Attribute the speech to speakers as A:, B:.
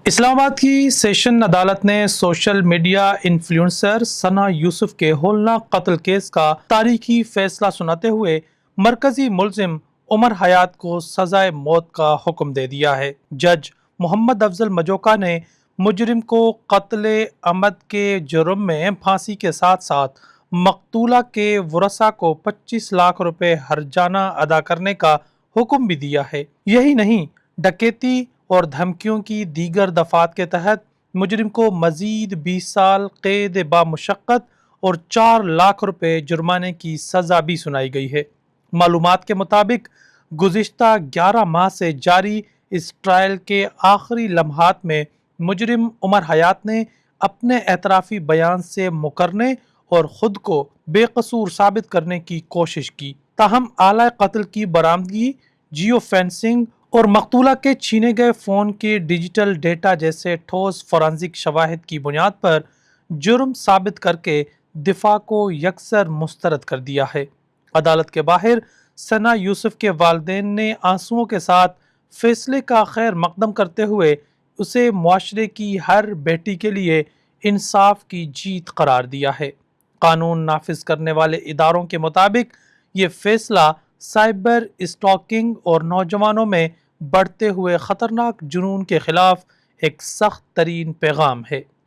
A: اسلام آباد کی سیشن عدالت نے سوشل میڈیا انفلوئنسر ثنا یوسف کے ہولناک قتل کیس کا تاریخی فیصلہ سناتے ہوئے مرکزی ملزم عمر حیات کو سزائے موت کا حکم دے دیا ہے۔ جج محمد افضل مجوکا نے مجرم کو قتل عمد کے جرم میں پھانسی کے ساتھ ساتھ مقتولہ کے ورثاء کو 25 لاکھ روپے ہرجانہ ادا کرنے کا حکم بھی دیا ہے۔ یہی نہیں، ڈکیتی اور دھمکیوں کی دیگر دفعات کے تحت مجرم کو مزید 20 سال قید بامشقت اور 4 لاکھ روپے جرمانے کی سزا بھی سنائی گئی ہے۔ معلومات کے مطابق گزشتہ 11 ماہ سے جاری اس ٹرائل کے آخری لمحات میں مجرم عمر حیات نے اپنے اعترافی بیان سے مکرنے اور خود کو بے قصور ثابت کرنے کی کوشش کی، تاہم آلہ قتل کی برآمدگی، جیو فینسنگ اور مقتولہ کے چھینے گئے فون کے ڈیجیٹل ڈیٹا جیسے ٹھوس فورینزک شواہد کی بنیاد پر جرم ثابت کر کے دفاع کو یکسر مسترد کر دیا ہے۔ عدالت کے باہر ثنا یوسف کے والدین نے آنسوؤں کے ساتھ فیصلے کا خیر مقدم کرتے ہوئے اسے معاشرے کی ہر بیٹی کے لیے انصاف کی جیت قرار دیا ہے۔ قانون نافذ کرنے والے اداروں کے مطابق یہ فیصلہ سائبر اسٹاکنگ اور نوجوانوں میں بڑھتے ہوئے خطرناک جنون کے خلاف ایک سخت ترین پیغام ہے۔